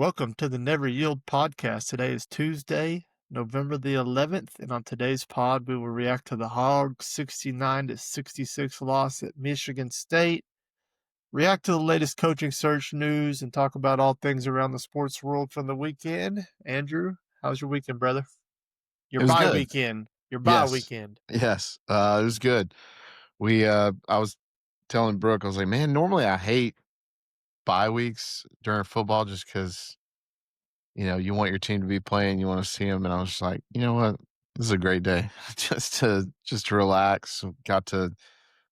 Welcome to the Never Yield podcast. Today is Tuesday, November the 11th, and on today's pod, we will react to the Hogs 69-66 loss at Michigan State, react to the latest coaching search news, and talk about all things around the sports world from the weekend. Andrew, how's your weekend, brother? Your It was bye good. weekend. Your bye Yes. weekend. Yes. It was good. I was telling Brooke, I was like, man, normally I hate bye weeks during football just because, you want your team to be playing, you want to see them. And I was just like, you know what? This is a great day just to relax. Got to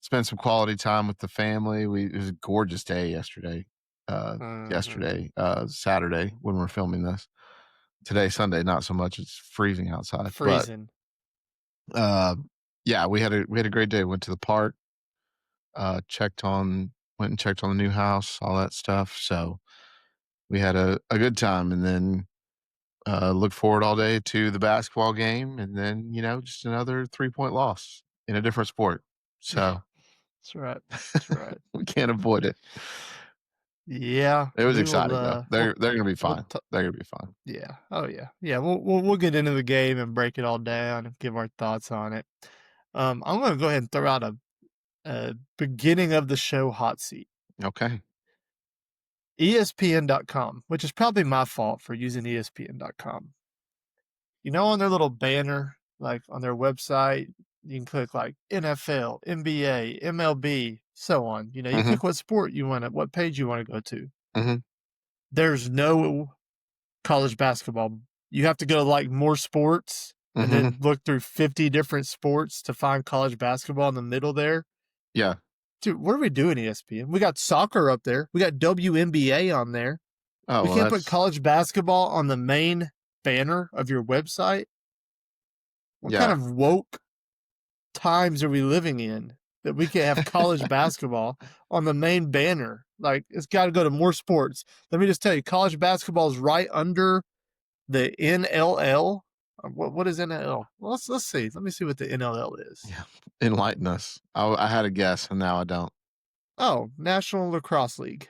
spend some quality time with the family. It was a gorgeous day yesterday. Mhm. Saturday when we're filming this. Today, Sunday, not so much. It's freezing outside. But Freezing. uh yeah, we had a great day. Went to the park, went and checked on the new house, all that stuff. So we had a good time, and then look forward all day to the basketball game, and then just another 3-point loss in a different sport. Yeah, So that's right. That's right. we can't avoid it. Yeah, It was we will. exciting though. They're gonna be We'll fine. They're gonna be fine. Yeah. Oh yeah. Yeah. We'll get into the game and break it all down and give our thoughts on it. I'm gonna go ahead and throw out a beginning of the show hot seat. Okay. ESPN.com, which is probably my fault for using ESPN.com. On their little banner, like on their website, you can click like NFL, NBA, MLB, so on. You Mm-hmm. click what sport you want to, what page you want to go to. Mm-hmm. There's no college basketball. You have to go to like more sports and Mm-hmm. then look through 50 different sports to find college basketball in the middle there. Yeah. Dude, what are we doing, ESPN? We got soccer up there. We got WNBA on there. Oh We well, can't put that's college basketball on the main banner of your website. What kind yeah. of woke times are we living in that we can't have college basketball on the main banner? Like, it's got to go to more sports. Let me just tell you, college basketball is right under the NLL. What is NLL? Well, let's see. Let me see what the NLL is. Yeah. Enlighten us. I had a guess, and now I don't. Oh, National Lacrosse League.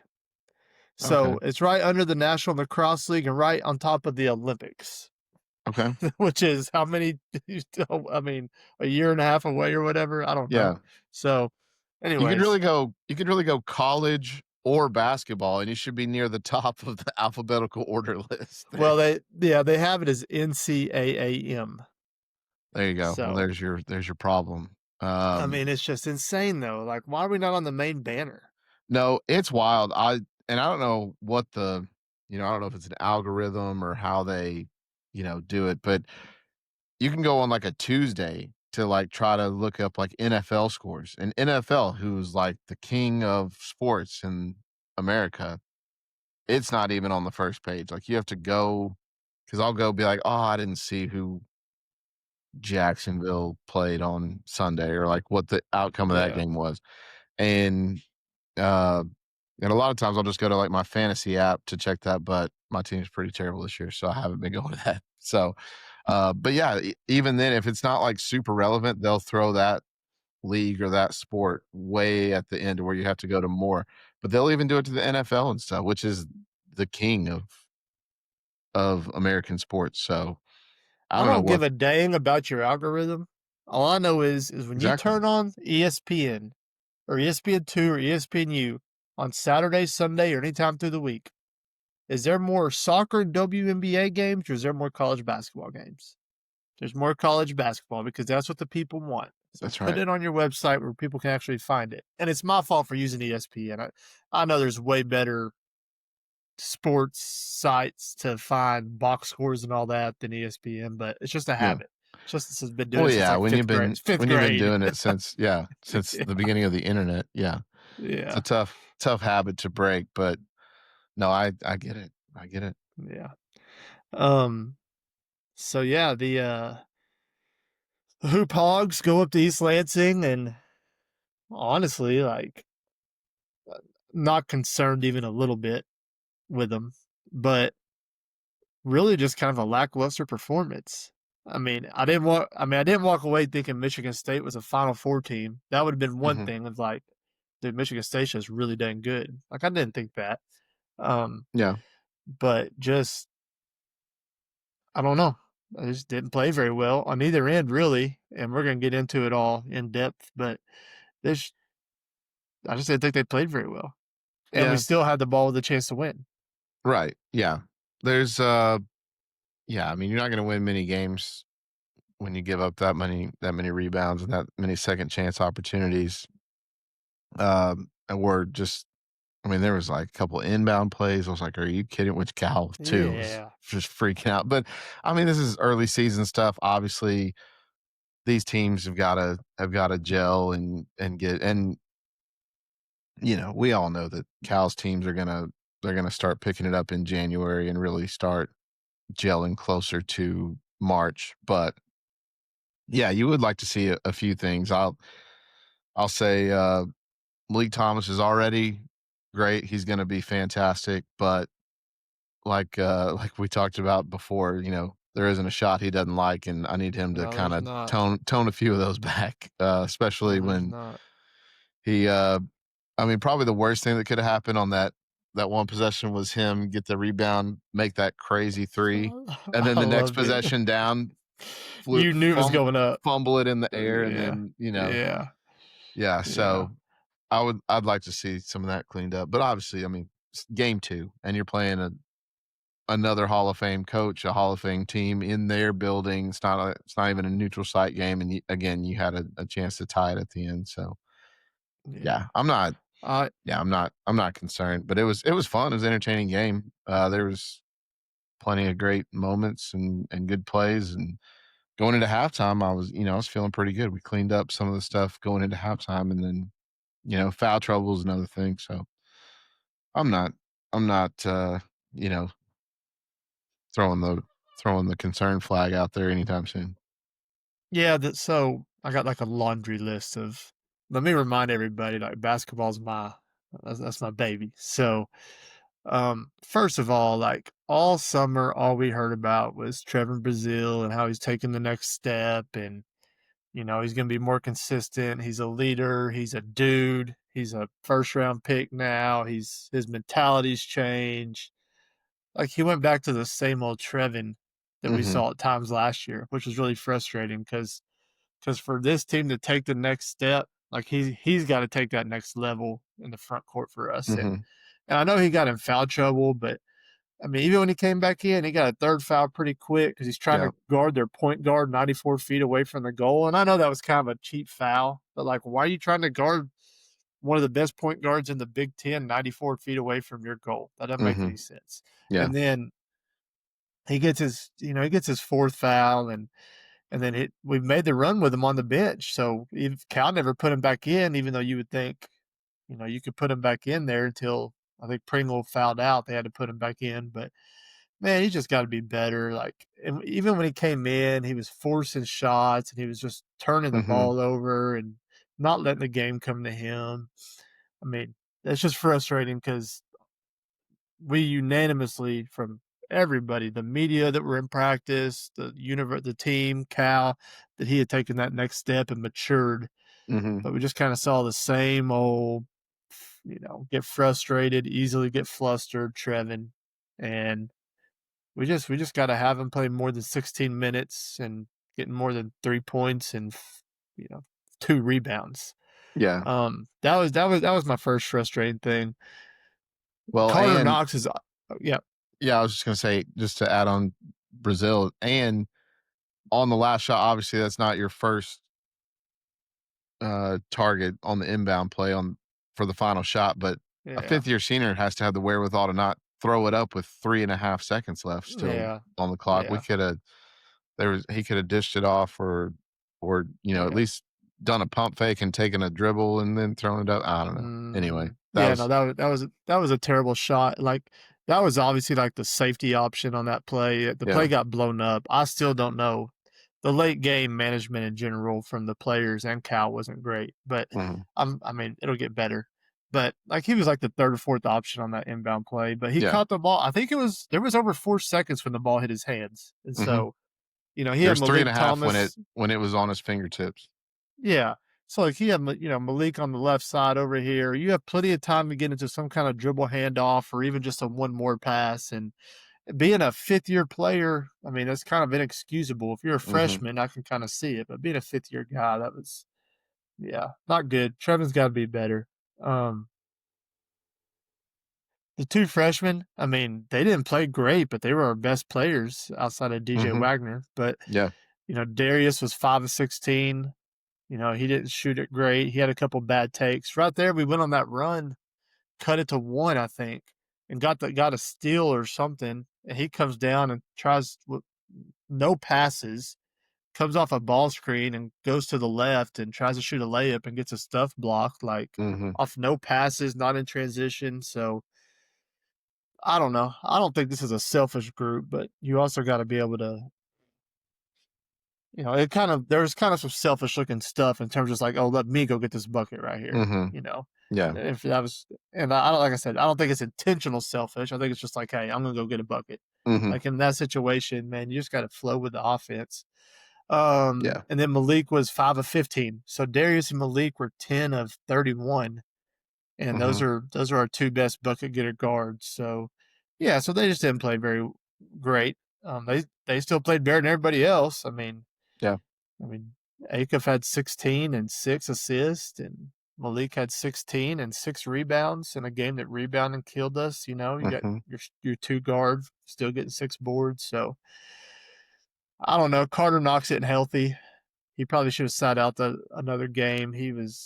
Okay. So it's right under the National Lacrosse League and right on top of the Olympics, Okay. which is how many? I mean, a year and a half away or whatever. I don't know. Yeah. So, anyways, You could really go college or basketball, and you should be near the top of the alphabetical order list there. well, they have it as NCAAM. There you go. Well, So, there's your problem. I mean, it's just insane though. Like, why are we not on the main banner? No, it's wild. I don't know what I don't know if it's an algorithm or how they, do it, but you can go on like a Tuesday to like try to look up like NFL scores. And NFL, who's like the king of sports in America, it's not even on the first page. Like you have to go because I'll go be like, oh, I didn't see who Jacksonville played on Sunday or like what the outcome of that Yeah. game was. And uh and a lot of times I'll just go to like my fantasy app to check that, but my team's pretty terrible this year, so I haven't been going to that. So but yeah, even then if it's not like super relevant, they'll throw that league or that sport way at the end where you have to go to more. But they'll even do it to the NFL and stuff, which is the king of American sports. So I I don't know don't give what a dang about your algorithm. All I know is when you exactly. turn on ESPN or ESPN2 or ESPNU on Saturday, Sunday, or anytime through the week, is there more soccer and WNBA games or is there more college basketball games? There's more college basketball because that's what the people want. So That's put right. it on your website where people can actually find it. And it's my fault for using ESPN. I know there's way better sports sites to find box scores and all that than ESPN, but it's just a Yeah. habit. It's just has been doing Well, it since yeah, like fifth grade. Fifth when you've been grade. doing it since Yeah. the beginning of the internet, yeah. It's a Yeah. tough habit to break, but no, I get it. I get it. Yeah. Um. So yeah, the Hoop Hogs go up to East Lansing, and honestly, like, not concerned even a little bit with them, but really just kind of a lackluster performance. I didn't walk away thinking Michigan State was a Final Four team. That would have been one Mhm. thing of like, dude, Michigan State's just really dang good. Like, I didn't think that. Um, Yeah. but just I don't know. I just didn't play very well on either end, really, and we're gonna get into it all in depth, but this I just didn't think they played very well, and we Yeah. still had the ball with a chance to win. Right. Yeah. There's yeah, I mean, you're not going to win many games when you give up that many rebounds and that many second chance opportunities. And we're just I mean, there was like a couple inbound plays. I was like, "Are you kidding?" Which Cal too was Yeah. just freaking out. But I mean, this is early season stuff. Obviously, these teams have got to gel and get and we all know that Cal's teams they're gonna start picking it up in January and really start gelling closer to March. But yeah, you would like to see a few things. I'll say Malik Thomas is already great. He's going to be fantastic. But like we talked about before, there isn't a shot he doesn't like, and I need him to No, kind there's of not. tone a few of those back, especially No, there's when not. he. I mean, probably the worst thing that could have happened on that one possession was him get the rebound, make that crazy three, and then I the next loved it. possession down flu You knew it was going up. fumble it in the air, and Yeah. then Yeah. yeah. Yeah. So I'd like to see some of that cleaned up, but obviously, I mean, it's game two, and you're playing another Hall of Fame coach, a Hall of Fame team in their building. It's not even a neutral site game, and again, you had a chance to tie it at the end. So Yeah. yeah, I'm not. I Yeah, I'm not concerned, but it was fun. It was an entertaining game. There was plenty of great moments and good plays, and going into halftime, I was feeling pretty good. We cleaned up some of the stuff going into halftime, and then foul trouble is another thing. So I'm not I'm not you know throwing the concern flag out there anytime soon. yeah, that so I got like a laundry list of let me remind everybody like basketball's that's my baby. So first of all, like all summer, all we heard about was Trevor Brazile and how he's taking the next step and he's gonna be more consistent. He's a leader, he's a dude, he's a first round pick now, his mentality's changed. Like he went back to the same old Trevin that we Mhm. saw at times last year, which was really frustrating because for this team to take the next step, like he's got to take that next level in the front court for us. And Mhm. and I know he got in foul trouble, but I mean, even when he came back in, he got a third foul pretty quick because he's trying Yeah. to guard their point guard 94 feet away from the goal. And I know that was kind of a cheap foul, but like, why are you trying to guard one of the best point guards in the Big Ten 94 feet away from your goal? That doesn't make any Mhm. sense. Yeah. And then he gets his fourth foul, and then we made the run with him on the bench. So if Cal never put him back in, even though you would think, you could put him back in there until I think Pringle fouled out. They had to put him back in. But man, he just got to be better. Like, and even when he came in, he was forcing shots and he was just turning the Mhm. ball over and not letting the game come to him. I mean, that's just frustrating because we unanimously from everybody, the media that were in practice, the team, Cal, that he had taken that next step and matured. Mhm. But we just kind of saw the same old, get frustrated, easily get flustered, Trevin, and we just got to have him play more than 16 minutes and getting more than 3 points and you know 2 rebounds. Yeah. That was my first frustrating thing. Well, Carter and Knox is, yeah, yeah, I was just gonna say, just to add on Brazil, and on the last shot, obviously that's not your first target on the inbound play on for the final shot, but a yeah, fifth year senior has to have the wherewithal to not throw it up with 3.5 seconds left still yeah, on the clock. We yeah, could have he could have dished it off, or at yeah. least done a pump fake and taken a dribble and then thrown it up. I don't know. Anyway, that Yeah, no, was that was a terrible shot. Like that was obviously like the safety option on that play. The play yeah. got blown up. I still don't know. The late game management in general from the players and Cal wasn't great, but Mhm. I mean, it'll get better. But like he was like the third or fourth option on that inbound play, but he Yeah. caught the ball. I think there was over 4 seconds when the ball hit his hands, and Mhm. so he had There's three and Malik a half when it Thomas. when it was on his fingertips. Yeah. So, like, he had, Malik on the left side over here. You have plenty of time to get into some kind of dribble handoff or even just a one more pass. And being a fifth-year player, I mean, that's kind of inexcusable. If you're a Mhm. freshman, I can kinda see it, but being a fifth-year guy, that was yeah, not good. Trevin's gotta be better. Um, the 2 freshmen, I mean, they didn't play great, but they were our best players outside of DJ Mhm. Wagner. But, Yeah. Darius was 5 of 16. He didn't shoot it great. He had a couple bad takes. Right there, we went on that run, cut it to 1, I think, and got a steal or something, and he comes down and tries with no passes, comes off a ball screen and goes to the left and tries to shoot a layup and gets his stuff blocked, like, Mhm. off no passes, not in transition. So, I don't know. I don't think this is a selfish group, but you also gotta be able to there's kind of some selfish looking stuff in terms of like, oh, let me go get this bucket right here. Mhm. Yeah. If that was, and I don't, like I said, I don't think it's intentional selfish. I think it's just like, hey, I'm gonna go get a bucket. Mhm. Like in that situation, man, you just got to flow with the offense. Yeah. And then Malik was 5 of 15. So Darius and Malik were 10 of 31, and those Mhm. are those are our two best bucket getter guards. So yeah, so they just didn't play very great. They still played better than everybody else. Yeah. I mean, Akif had 16 and 6 assists, and Malik had 16 and 6 rebounds in a game that rebounding killed us. You got Mhm. your two guard still getting 6 boards. So I don't know. Carter Knox isn't healthy. He probably should have sat out another game.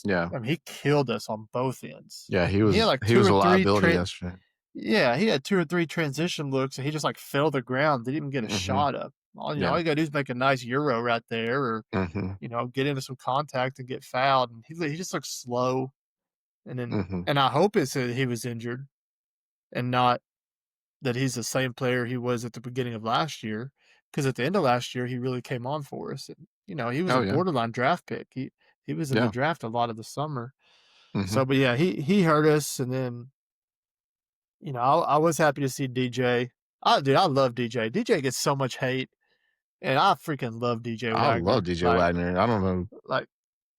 Yeah. He killed us on both ends. Yeah, he He had was like he two was or a three liability yesterday. yeah, he had 2 or 3 transition looks, and he just, like, fell to the ground, didn't even get a Mhm. shot up. All Yeah. you gotta do is make a nice euro right there or, Mhm. get into some contact and get fouled, and he just looks slow, Mhm. and I hope it's that he was injured and not that he's the same player he was at the beginning of last year. Because at the end of last year, he really came on for us, and, he was a Oh, yeah. borderline draft pick. He was in the Yeah. draft a lot of the summer. Mhm. So, but yeah, he hurt us, and then I was happy to see DJ. Dude, I love DJ. DJ gets so much hate, and I freaking love DJ I love Wagner. DJ Wagner. I don't know Like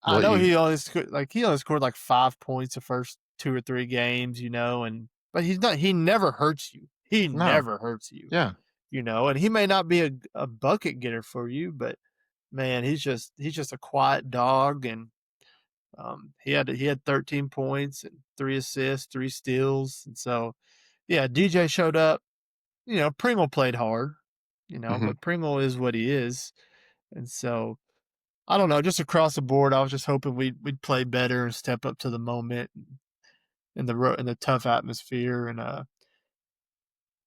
I what know you he only scored like 5 points the first 2 or 3 games, and but he never hurts you. He No. never hurts you, Yeah. and he may not be a bucket getter for you, but man, he's just a quiet dog, and he had 13 points and 3 assists, 3 steals, and so yeah, DJ showed up. Pringle played hard, Mhm. but Pringle is what he is. And so I don't know, just across the board, I was just hoping we'd play better and step up to the moment in the tough atmosphere. And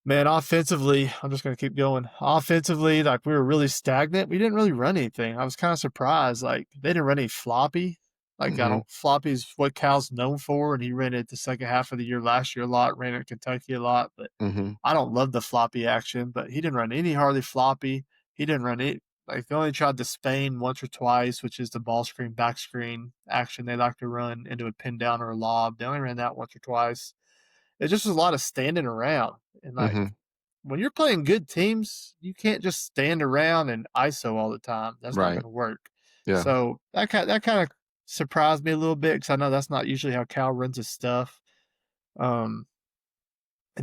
man, offensively, I'm just gonna keep going. Offensively, like we were really stagnant. We didn't really run anything. I was kind of surprised. Like they didn't run any floppy. Like I Mhm. don't floppy is what Cal's known for, and he ran it the second half of the year last year a lot, ran it at Kentucky a lot, but Mhm. I don't love the floppy action, but he didn't run any hardly floppy. He didn't run it. Like they only tried the Spain once or twice, which is the ball screen, back screen action they like to run into a pin down or a lob. They only ran that once or twice. It just was a lot of standing around. And like Mhm. when you're playing good teams, you can't just stand around and ISO all the time. That's not Right. going to work. Yeah. So that kind of surprised me a little bit because I know that's not usually how Cal runs his stuff. Um,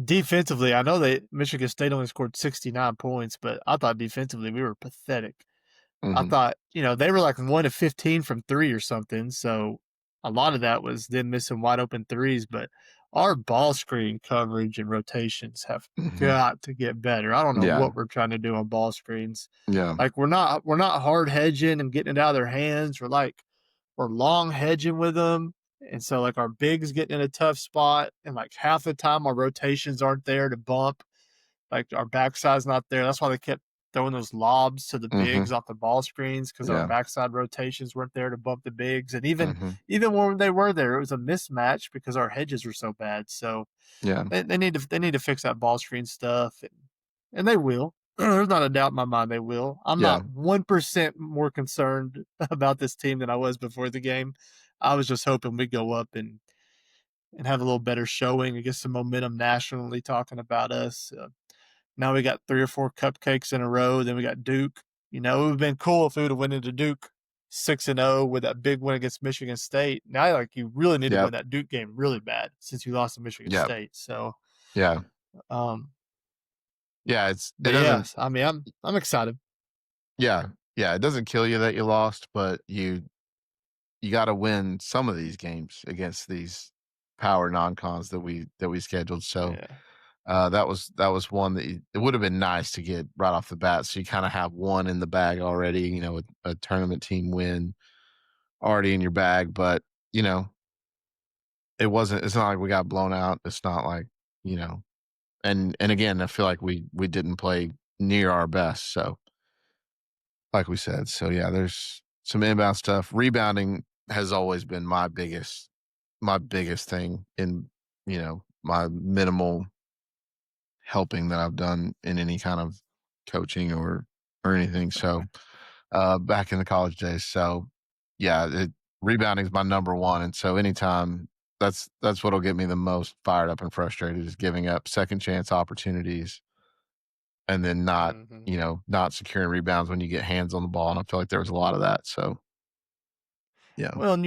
Defensively, I know that Michigan State only scored 69 points, but I thought defensively we were pathetic. I Mhm. thought, they were like 1 of 15 from 3 or something, so a lot of that was them missing wide open threes, but our ball screen coverage and rotations have Mhm. got to get better. I don't know Yeah. what we're trying to do on ball screens. Yeah. Like we're not hard hedging and getting it out of their hands. We're long hedging with them. And so like our bigs getting in a tough spot and like half the time our rotations aren't there to bump. Like our backside's not there. That's why they kept throwing those lobs to the Mhm. bigs off the ball screens because our Yeah. backside rotations weren't there to bump the bigs. And even Mhm. even when they were there, it was a mismatch because our hedges were so bad. So Yeah. they need to fix that ball screen stuff and they will. There's not a doubt in my mind they will. I'm Yeah. not 1% more concerned about this team than I was before the game. I was just hoping we go up and have a little better showing and get some momentum nationally talking about us. Now we got 3 or 4 cupcakes in a row. Then we got Duke. It would have been cool if we would have went into Duke. 6-0 with that big win against Michigan State. Now, like, you really need to Yep. win that Duke game really bad since you lost to Michigan Yep. State. So, Yeah. um, Yeah. It but doesn't. yes, I mean, I'm excited. Yeah. Yeah. It doesn't kill you that you lost, but you got to win some of these games against these power non-cons that we scheduled. So Yeah. that was one that it would have been nice to get right off the bat. So you kind of have one in the bag already. A tournament team win already in your bag. But you know, it wasn't. It's not like we got blown out. It's not like you know. And again, I feel like we didn't play near our best. So like we said, so yeah, there's some inbound stuff. Rebounding has always been my biggest thing in my minimal helping that I've done in any kind of coaching or anything. So back in the college days. So yeah, rebounding is my number one. And so anytime that's what'll get me the most fired up and frustrated is giving up second chance opportunities and then Mhm. not securing rebounds when you get hands on the ball. And I feel like there was a lot of that. So yeah. Well, and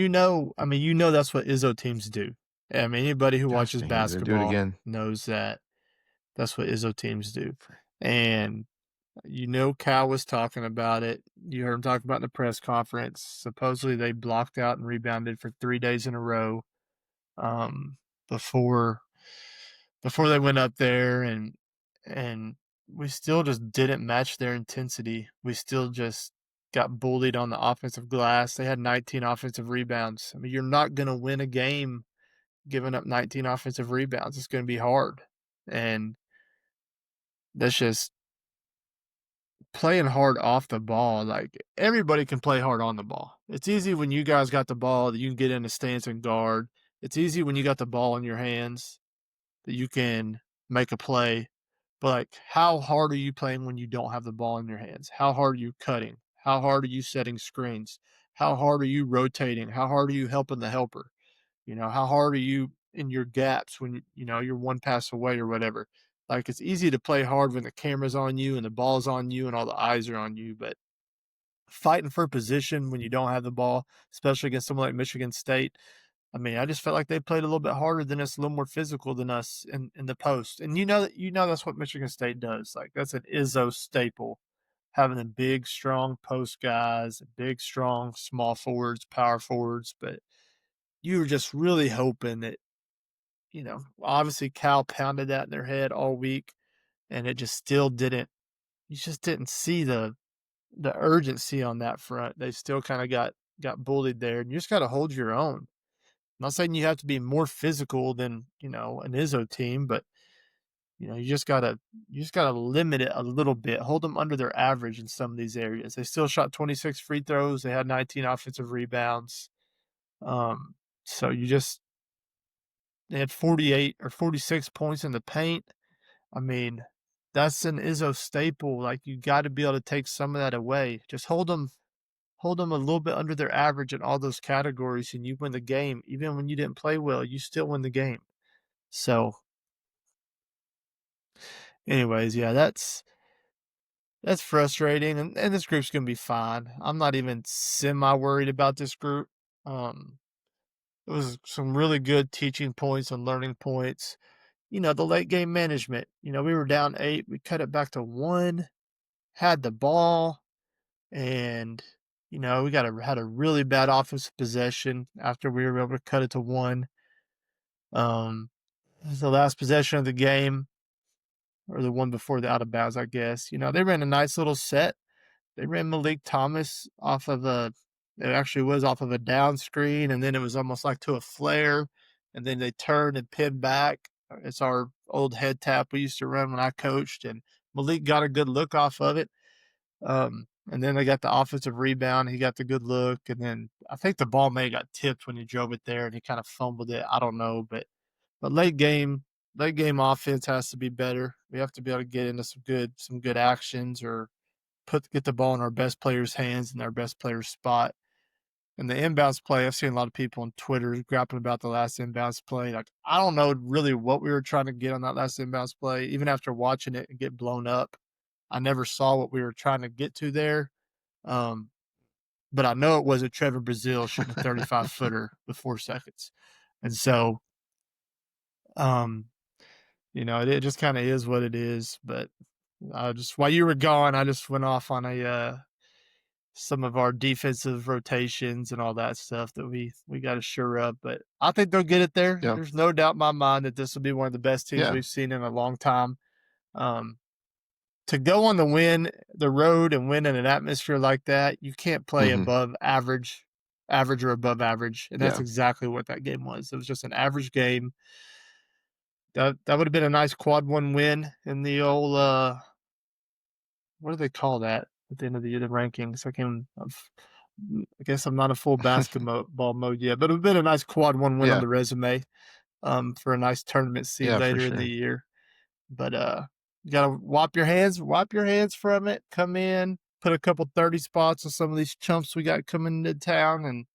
I mean, that's what Izzo teams do. I mean, anybody who Gosh watches dang it, they're doing it basketball again. knows that that's what Izzo teams do. And Cal was talking about it. You heard him talk about in the press conference. Supposedly they blocked out and rebounded for 3 days in a row, um, before they went up there, and we still just didn't match their intensity. We still just got bullied on the offensive glass. They had 19 offensive rebounds. I mean, you're not going to win a game giving up 19 offensive rebounds. It's going to be hard. And that's just playing hard off the ball. Like, everybody can play hard on the ball. It's easy when you guys got the ball that you can get in the stance and guard. It's easy when you got the ball in your hands that you can make a play. But, like, how hard are you playing when you don't have the ball in your hands? How hard are you cutting? How hard are you setting screens? How hard are you rotating? How hard are you helping the helper? How hard are you in your gaps when you're one pass away or whatever? Like, it's easy to play hard when the camera's on you and the ball's on you and all the eyes are on you, but fighting for position when you don't have the ball, especially against someone like Michigan State, I mean, I just felt like they played a little bit harder than us, a little more physical than us in the post. And that's what Michigan State does. Like, that's an Izzo staple, having the big, strong post guys, big, strong, small forwards, power forwards. But you were just really hoping that, obviously Cal pounded that in their head all week, and it just still didn't. You just didn't see the urgency on that front. They still kind of got bullied there, and you just got to hold your own. I'm not saying you have to be more physical than an Izzo team, but you just gotta limit it a little bit. Hold them under their average in some of these areas. They still shot 26 free throws. They had 19 offensive rebounds. Um, so they had 48 or 46 points in the paint. I mean, that's an Izzo staple. Like, you got to be able to take some of that away. Just hold them a little bit under their average in all those categories, and you win the game. Even when you didn't play well, you still win the game. So, anyways, yeah, that's frustrating, and this group's gonna be fine. I'm not even semi worried about this group. Um, it was some really good teaching points and learning points. The late game management. We were down 8, we cut it back to 1, had the ball, and we had a really bad offensive possession after we were able to cut it to 1. It was the last possession of the game, or the one before the out of bounds, I guess. They ran a nice little set. They ran Malik Thomas off of it actually was off of a down screen, and then it was almost like to a flare, and then they turned and pinned back. It's our old head tap we used to run when I coached, and Malik got a good look off of it. And then they got the offensive rebound. He got the good look, and then I think the ball may have got tipped when he drove it there, and he kind of fumbled it. I don't know, but late game offense has to be better. We have to be able to get into some good actions, or get the ball in our best player's hands and our best player's spot. And the inbounds play, I've seen a lot of people on Twitter grappling about the last inbounds play. Like, I don't know really what we were trying to get on that last inbounds play. Even after watching it and get blown up, I never saw what we were trying to get to there. Um, but I know it wasn't Trevor Brazile shooting a 35-footer with 4 seconds. And so, um, it just kinda is what it is, but just while you were gone, I just went off on some of our defensive rotations and all that stuff that we gotta shore up, but I think they'll get it there. Yeah. There's no doubt in my mind that this will be one of the best teams Yeah. we've seen in a long time. Um, to go on the road and win in an atmosphere like that, you can't play Hmm. above average or above average, and that's Yeah. exactly what that game was. It was just an average game. That would have been a nice quad one win in the old what do they call that at the end of the year, the rankings? I guess I'm not a full basketball mode yet, but it would have been a nice quad one win on Yeah. the resume for a nice tournament seed Yeah, for later in the sure. year. But you gotta wipe your hands from it, come in, put a couple 30 spots on some of these chumps we got coming into town and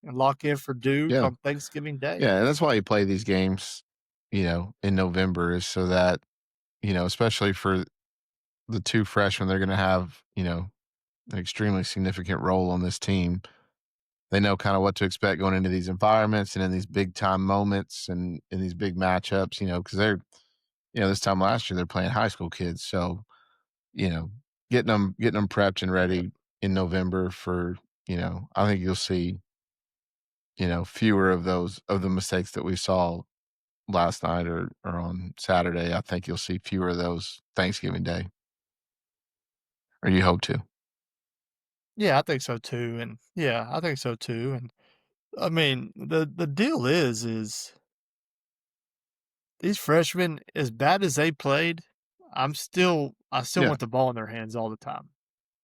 lock in for Duke Yeah. on Thanksgiving Day. Yeah, and that's why you play these games, in November is so that, especially for the 2 freshmen, they're gonna have, an extremely significant role on this team. They know kinda what to expect going into these environments and in these big time moments and in these big matchups, because they're this time last year, they're playing high school kids, so, you know, getting them prepped and Yeah. ready in November for, I think you'll see, fewer of the mistakes that we saw last night or on Saturday. I think you'll see fewer of those Thanksgiving Day, or you hope to. Yeah, I think so too. And yeah, I think so too. And I mean, the deal is these freshmen, as bad as they played, I still Yeah. want the ball in their hands all the time.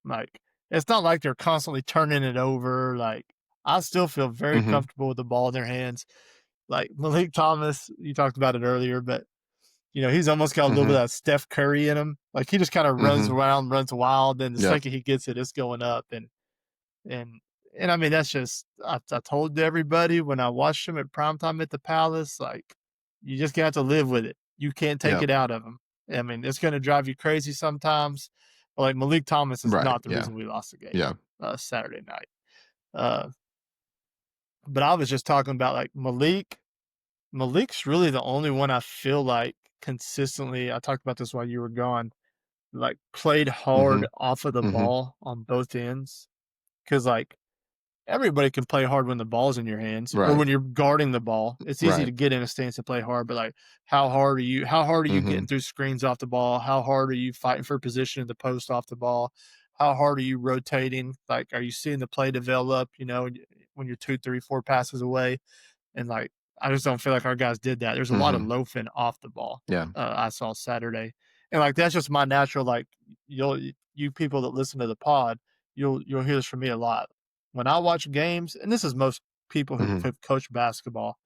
Like, it's not like they're constantly turning it over. Like, I still feel very Mhm. comfortable with the ball in their hands. Like Malik Thomas, you talked about it earlier, but he's almost got a little bit Mhm. of that Steph Curry in him. Like he just kind of runs Mhm. around, runs wild, then the Yeah. second he gets it, it's going up. And I mean, that's just I told everybody when I watched him at primetime at the Palace, like, you just got to live with it. You can't take Yeah. it out of him. I mean, it's gonna drive you crazy sometimes, but, like, Malik Thomas is Right. not the Yeah. reason we lost the game, Yeah. Saturday night. Uh, but I was just talking about, like, Malik's really the only one I feel like consistently I talked about this while you were gone, like, played hard Mhm. off of the Mhm. ball on both ends. Because like, everybody can play hard when the ball's in your hands or Right. when you're guarding the ball. It's easy Right. to get in a stance and play hard, but like how hard are you getting Mhm. through screens off the ball? How hard are you fighting for position in the post off the ball? How hard are you rotating? Like, are you seeing the play develop, when you're two, three, four passes away? And like, I just don't feel like our guys did that. There's a lot of Mhm. loafing off the ball. Yeah. I saw Saturday, and like that's just my natural like you people that listen to the pod, you'll hear this from me a lot. When I watch games, and this is most people who Mhm. have coached basketball,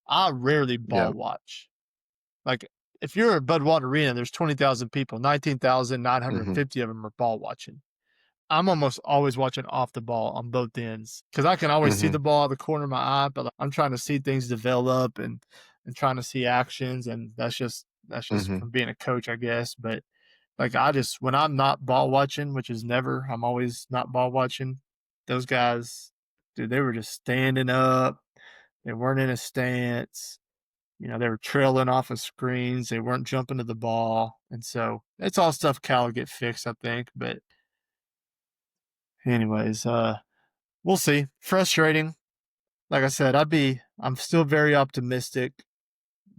I rarely Yeah. ball watch. Like if you're at Budweiser Arena, there's 20,000 people, 19,950 Mhm. of them are ball watching. I'm almost always watching off the ball on both ends because I can always see Mhm. the ball out the corner of my eye, but like, I'm trying to see things develop and trying to see actions, and that's just Mhm. from being a coach, I guess. But like I just when I'm not ball watching, which is never, I'm always not ball watching. Those guys, dude, they were just standing up. They weren't in a stance. They were trailing off of screens. They weren't jumping to the ball, and so it's all stuff Cal will get fixed, I think. But anyways, we'll see. Frustrating. Like I said, I'm still very optimistic.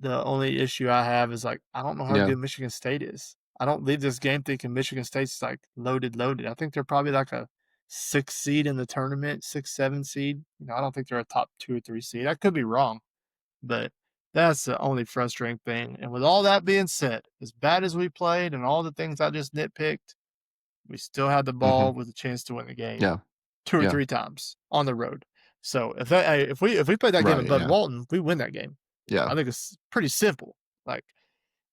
The only issue I have is like I don't know how Yeah. good Michigan State is. I don't leave this game thinking Michigan State's like loaded, loaded. I think they're probably like a 6 seed in the tournament, 6, 7 seed. I don't think they're a top 2 or 3 seed. I could be wrong, but that's the only frustrating thing. And with all that being said, as bad as we played and all the things I just nitpicked, we still had the ball Mhm. with a chance to win the game Yeah. 2 or Yeah. 3 times on the road. So if we play that game at Right. Bud Yeah. Walton, we win that game. Yeah. I think it's pretty simple. Like,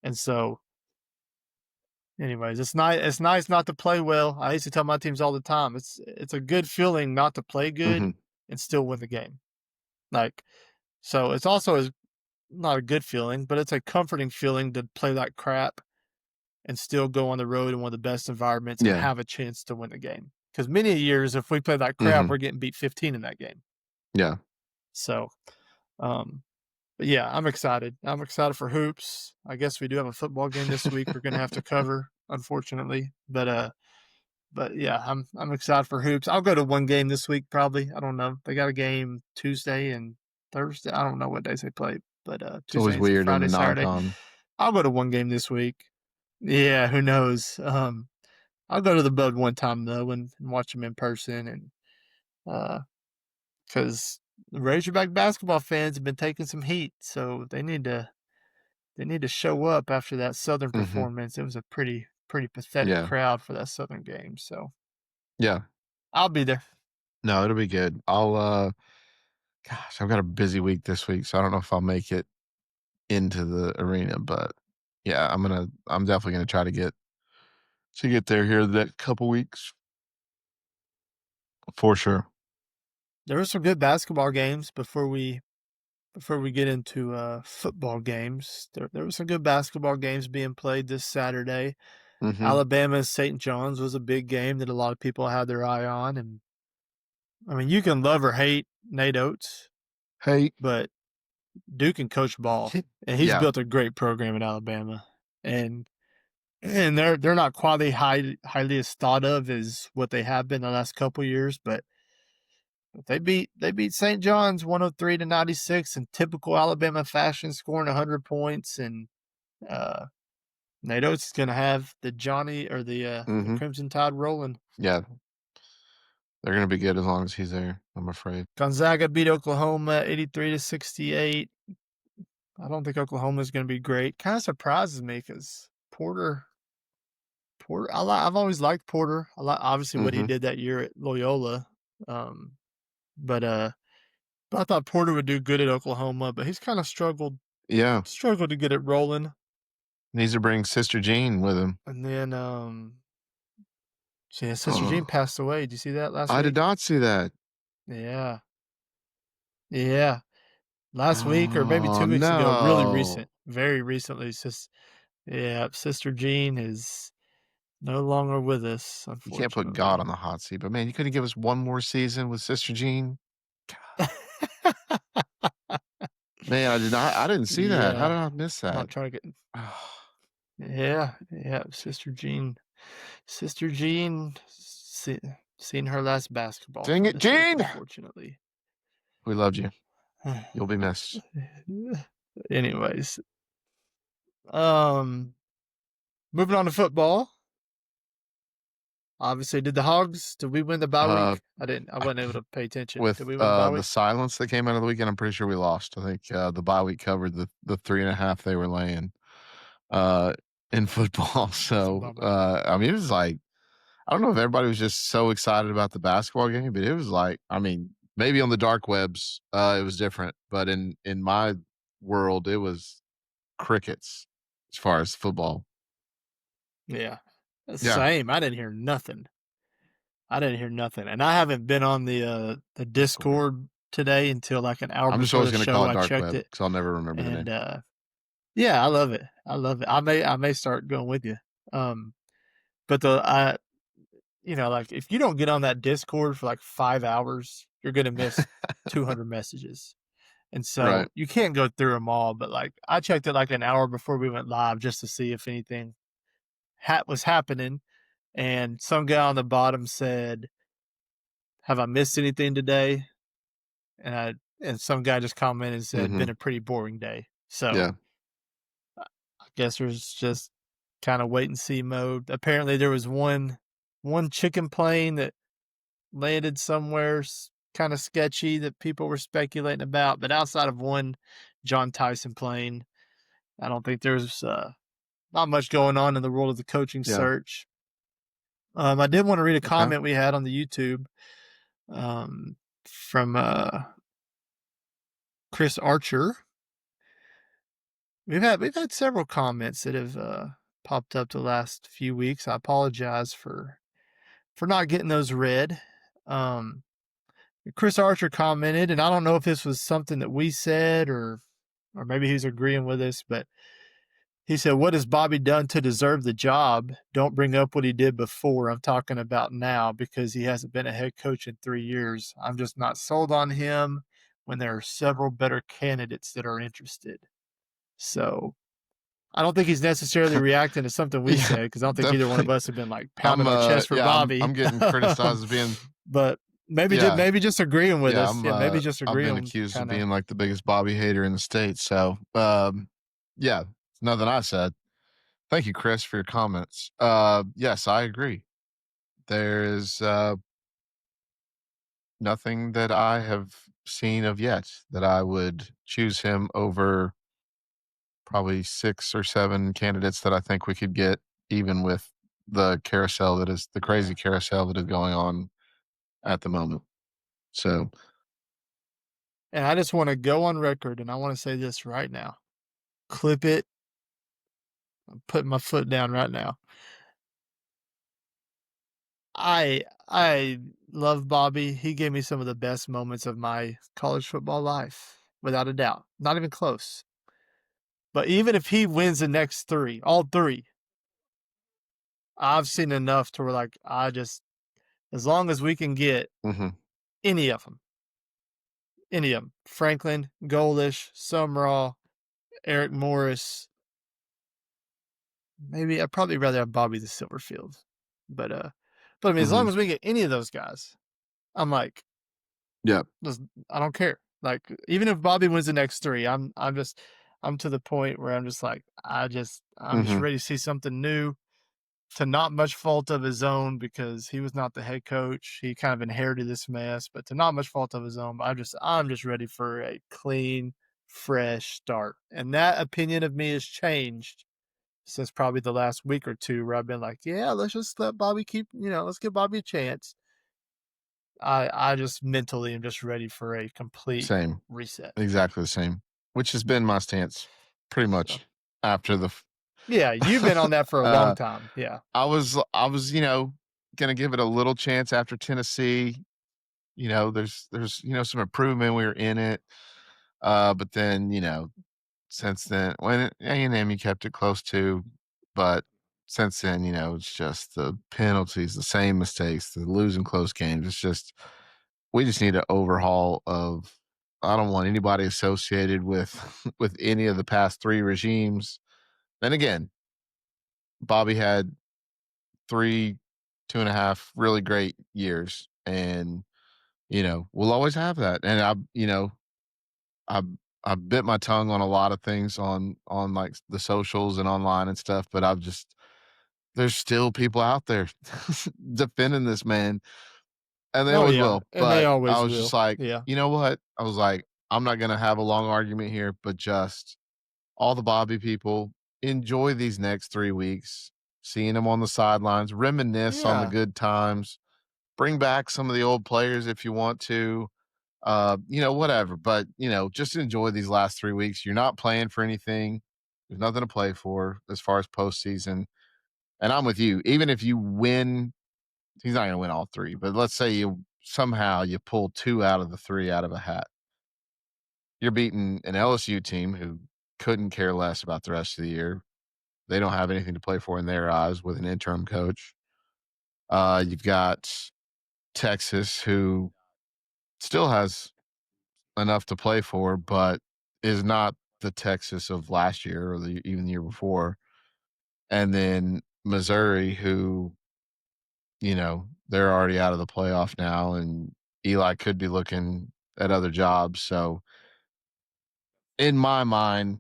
and so anyways, it's nice not to play well. I used to tell my teams all the time, it's a good feeling not to play good Mhm. and still win the game. Like, so it's also is not a good feeling, but it's a comforting feeling to play like crap and still go on the road in one of the best environments and Yeah. have a chance to win the game. because many years if we play like crap, Mhm. we're getting beat 15 in that game. Yeah. So, um, but yeah, I'm excited. I'm excited for hoops. I guess we do have a football game this week. We're gonna have to cover, unfortunately, but yeah, I'm excited for hoops. I'll go to one game this week probably. I don't know. They got a game Tuesday and Thursday. I don't know what days they play, but It's always Tuesday and weird in the Friday, Saturday. non-con. I'll go to one game this week. Yeah, who knows? I'll go to the Bud one time though and watch them in person and because the Razorback basketball fans have been taking some heat, so they need to show up after that Southern Mhm. performance. It was a pretty pathetic Yeah. crowd for that Southern game. So Yeah. I'll be there. No, it'll be good. Gosh, I've got a busy week this week, so I don't know if I'll make it into the arena, but yeah, I'm definitely gonna try to get there here the next couple weeks for sure. There were some good basketball games before we get into football games. There were some good basketball games being played this Saturday. Mhm. Alabama St. John's was a big game that a lot of people had their eye on, and I mean you can love or hate Nate Oates, Hey, but Duke can coach ball, and he's yeah. built a great program in Alabama, and they're not quite highly as thought of as what they have been the last couple years, but they beat St. John's 103-96 in typical Alabama fashion, scoring 100 points, and uh, Nate Oates is going to have the Johnny or the Mhm. Crimson Tide rolling. Yeah, they're gonna be good as long as he's there, I'm afraid. Gonzaga beat Oklahoma 83-68. I don't think Oklahoma is going to be great. Kind of surprises me because Porter, I've always liked Porter. I like obviously what he Mhm. did that year at Loyola, um, but I thought Porter would do good at Oklahoma, but he's kind of Yeah. struggled to get it rolling. Needs to bring Sister Jean with him. And then, so yeah, Sister Jean passed away. Did you see that last I did week? not see that. Yeah, yeah, last week or maybe Oh, 2 weeks ago. Really no. recent, very recently. Yeah, Sister Jean is no longer with us, You can't put God unfortunately. on the hot seat, but man, you couldn't give us one more season with Sister Jean? Man, I didn't see that. How Yeah, did I miss I'm that? not trying to get. Yeah, yeah, Sister Jean, seen her last basketball Dang from it, this week, Jean! unfortunately. We loved you. You'll be missed. Anyways, um, moving on to football. Obviously, did we win the bye Uh, week? I didn't. I I wasn't able to pay attention. Did with, we win the bye the week? silence that came out of the weekend, I'm pretty sure we lost. I think, the bye week covered the 3.5 they were laying, uh, in football. That's a So, bummer. I mean, it was like I don't know if everybody was just so excited about the basketball game, but it was like, I mean, maybe on the dark webs, it was different, but in my world, it was crickets as far as football. Yeah, Yeah, same. I didn't hear nothing. And I haven't been on the that's weird. Discord today until like an hour I'm just before always the gonna call show. it I dark checked web it, because I'll never remember the and name. yeah, I love it. I love it. I may start going with you. Um, but like if you don't get on that Discord for like 5 hours, you're gonna miss 200 messages. And Right. so you can't go through them all, but like I checked it like an hour before we went live just to see if anything was happening. And some guy on the bottom said, "Have I missed anything today?" And and some guy just commented and said, "Been Mhm. a pretty boring day." So Yeah. I guess there's just kind of wait and see mode. Apparently, there was one chicken plane that landed somewhere kind of sketchy that people were speculating about, but outside of one John Tyson plane, I don't think there's not much going on in the world of the coaching Yeah. search. I did want to read a Okay. comment we had on the YouTube um, from Chris Archer. We've had several comments that have popped up the last few weeks. I apologize for not getting those read. Um, Chris Archer commented, and I don't know if this was something that we said or maybe he's agreeing with us, but He said, "What has Bobby done to deserve the job? Don't bring up what he did before. I'm talking about now because he hasn't been a head coach in 3 years. I'm just not sold on him when there are several better candidates that are interested." So, I don't think he's necessarily reacting to something we Yeah, said because I don't think either one of definitely. us have been, like, pounding our chest for Yeah, Bobby. I'm getting criticized as being But yeah, maybe just agreeing with yeah, us. Yeah, maybe just I've been agreeing accused of kinda. being like the biggest Bobby hater in the state. So, yeah, nothing I said. Thank you, Chris, for your comments. Yes, I agree. There is nothing that I have seen of yet that I would choose him over probably 6 or 7 candidates that I think we could get, even with the carousel that is the Yeah. crazy carousel that is going on at the moment. So, And I just wanna go on record, and I wanna say this right now. Clip it. I'm putting my foot down right now. I love Bobby. He gave me some of the best moments of my college football life, without a doubt. Not even close. But even if he wins the next 3, all 3, I've seen enough to where, like, I just as long as we can get mhm, any of them, any of them, Franklin, Golish, Summerall, Eric Morris, maybe I'd probably rather have Bobby the Silverfield. But, but I mean, as long mhm. as we get any of those guys, I'm like, Yeah, just I don't care. Like, even if Bobby wins the next 3, I'm to the point where I'm just mhm. ready to see something new, to not much fault of his own because he was not the head coach. He kind of inherited this mess, but to not much fault of his own. But I'm just ready for a clean, fresh start. And that opinion of me has changed since probably the last week or 2 where I've been like, yeah, let's just let Bobby keep, let's give Bobby a chance. I just mentally am just ready for a complete Same. reset. Exactly the same, which has been my stance pretty So, much after the yeah, you've been on that for a long uh, time. Yeah. I was, gonna give it a little chance after Tennessee. There's, some improvement. We were in it. But then, since then, when A&M, you kept it close to, but since then, it's just the penalties, the same mistakes, the losing close games. It's just we just need an overhaul of. I don't want anybody associated with with any of the past 3 regimes. Then again, Bobby had 3, 2.5 really great years, and we'll always have that. And I I bit my tongue on a lot of things on like the socials and online and stuff, but I've just there's still people out there defending this man, and they Oh always yeah, will. and they But I always was just will. like, Yeah. you know what? I was like, I'm not gonna have a long argument here, but just all the Bobby people enjoy these next 3 weeks, seeing them on the sidelines, reminisce on the Yeah. good times, bring back some of the old players if you want to whatever. But just enjoy these last 3 weeks. You're not playing for anything. There's nothing to play for as far as postseason. And I'm with you. Even if you win, he's not going to win all 3. But let's say you somehow you pull 2 out of the 3 out of a hat. You're beating an LSU team who couldn't care less about the rest of the year. They don't have anything to play for in their eyes with an interim coach. You've got Texas, who still has enough to play for, but is not the Texas of last year or even the year before. And then Missouri, who, they're already out of the playoff now, and Eli could be looking at other jobs. So, in my mind,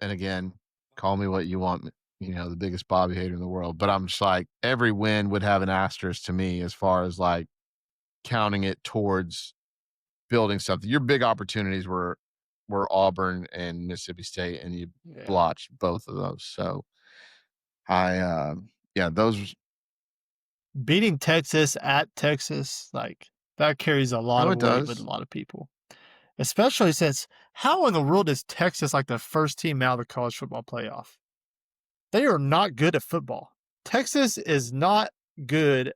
and again, call me what you want, the biggest Bobby hater in the world, but I'm just like, every win would have an asterisk to me as far as like counting it towards building something. Your big opportunities were Auburn and Mississippi State, and you Yeah. blotched both of those. So yeah, those. Beating Texas at Texas, like, that carries a lot Oh, of it weight with a does. lot of people, especially since how in the world is Texas, like, the first team out of the college football playoff? They are not good at football. Texas is not good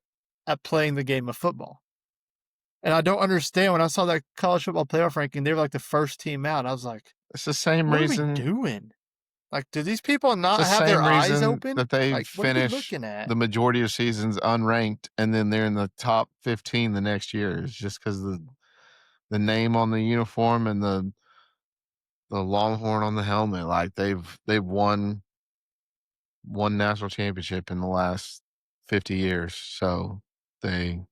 at playing the game of football, and I don't understand when I saw that college football playoff ranking, they were, like, the first team out, I was like, It's the same "What are we reason. doing?" Like, do these people It's the not have their same eyes reason open? that they Like, what are we finish looking at? the majority of seasons unranked and then they're in the top 15 the next year. It's just because the name on the uniform and the Longhorn on the helmet. Like they've won one national championship in the last 50 years. So they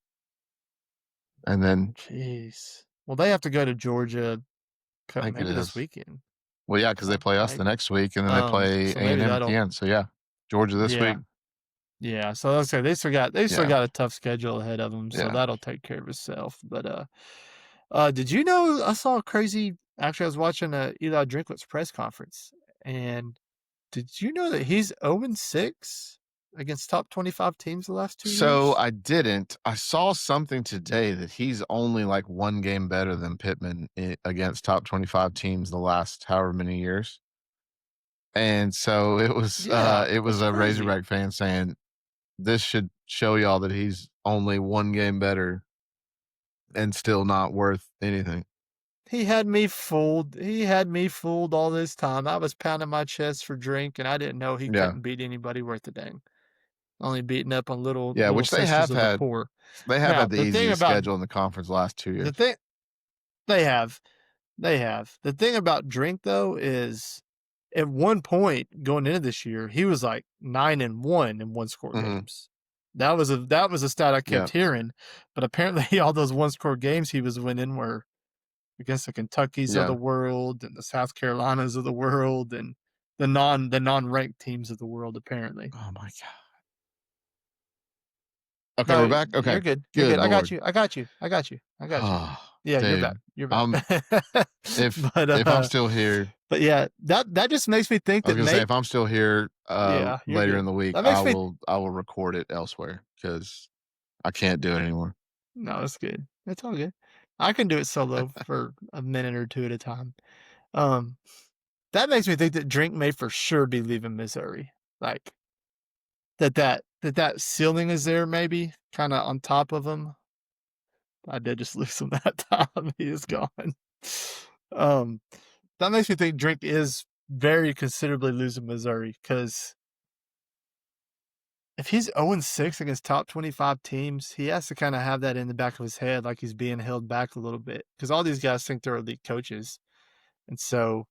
and then Jeez. Well, they have to go to Georgia I think it maybe this is. weekend. Well, yeah, because they play us the Maybe. next week and then they play So maybe A&M at the that'll end. So yeah, Georgia this yeah. week. Yeah, so let's say they still Yeah. got a tough schedule ahead of them, so Yeah. that'll take care of itself. But did you know I saw a crazy? Actually, I was watching Eli Drinklett's press conference, and did you know that he's 0-6 against top 25 teams the last 2 So years? I didn't. I saw something today that he's only like one game better than Pittman against top 25 teams the last however many years. And so Yeah, it was that's a crazy. Razorback fan saying this should show y'all that he's only one game better and still not worth anything. He had me fooled. He had me fooled all this time. I was pounding my chest for drink, and I didn't know he Yeah. couldn't beat anybody worth a dang. Only beating up on little Yeah, little which sisters of the poor. they have Now, had the the thing easiest about schedule in the conference the last 2 the years. thing they have, they have. The thing about Drink though is at one point going into this year, he was like 9-1 in one score Mhm. games. That was a stat I Yeah. kept hearing, but apparently all those one score games he was winning were against the Kentuckys of the Yeah. world and the South Carolinas of the world and the non-ranked teams of the world apparently. Oh my god. Okay, we're No, back? you're Okay. good. You're Good good. I got lord. you. I got you. I got you. I got you. Oh, Yeah, you're back. dude. You're back. I'm if But, if I'm still here, but yeah, that just makes me think I was that gonna say if I'm still here yeah, you're later in good. the week, That makes me I will record it elsewhere because I can't do it anymore. no, it's good. It's all good. I can do it solo for a minute or 2 at a time. Um, that makes me think that Drink may for sure be leaving Missouri. Like, that ceiling is there maybe kinda on top of him. I did just lose him that time. He is gone. Um, that makes me think Drink is very considerably losing Missouri because if he's 0-6 against top 25 teams, he has to kinda have that in the back of his head like he's being held back a little bit because all these guys think they're elite coaches, and so,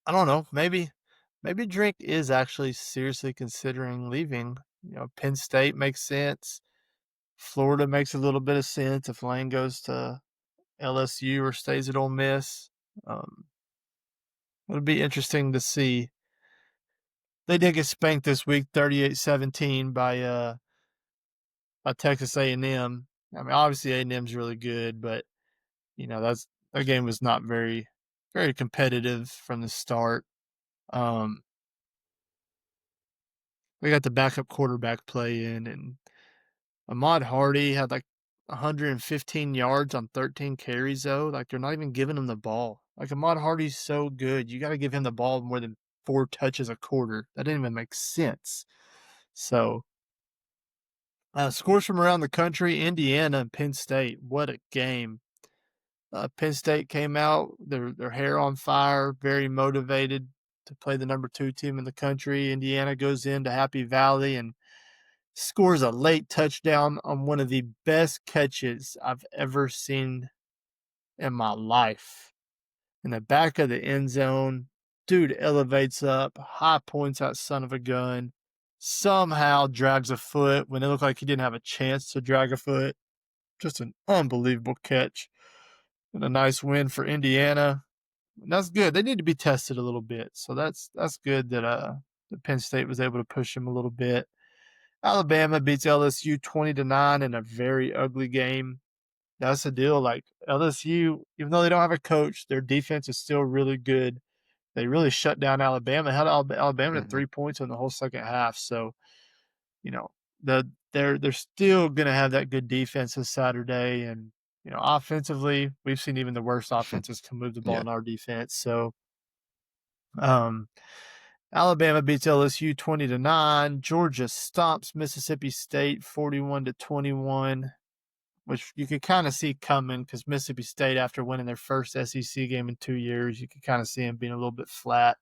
I don't know, maybe Drink is actually seriously considering leaving. Penn State makes sense. Florida makes a little bit of sense if Lane goes to LSU or stays at Ole Miss. Um, it'll be interesting to see. They did get spanked this week, 38-17 by Texas A&M. I mean, obviously A&M's really good, but that game was not very competitive from the start. Um, we got the backup quarterback play in, and Ahmad Hardy had like 115 yards on 13 carries though. Like they're not even giving him the ball. Like Ahmad Hardy's so good, you got to give him the ball more than 4 touches a quarter. That didn't even make sense. So scores from around the country: Indiana and Penn State. What a game! Penn State came out their hair on fire, very motivated to play the number 2 team in the country. Indiana goes into Happy Valley and scores a late touchdown on one of the best catches I've ever seen in my life. In the back of the end zone, dude elevates up, high points that son of a gun, somehow drags a foot when it looked like he didn't have a chance to drag a foot. Just an unbelievable catch and a nice win for Indiana. And that's good. They need to be tested a little bit. So that's good that Penn State was able to push him a little bit. Alabama beats LSU 20-9 in a very ugly game. That's the deal. Like LSU, even though they don't have a coach, their defense is still really good. They really shut down Alabama. Held Alabama to Mhm. 3 points in the whole second half. So you know they're still going to have that good defense this Saturday. And offensively, we've seen even the worst offenses can move the ball Yeah. in our defense. So um, Alabama beats LSU 20-9. Georgia stomps Mississippi State 41-21, which you could kind of see coming because Mississippi State, after winning their first SEC game in 2 years, you could kind of see them being a little bit flat.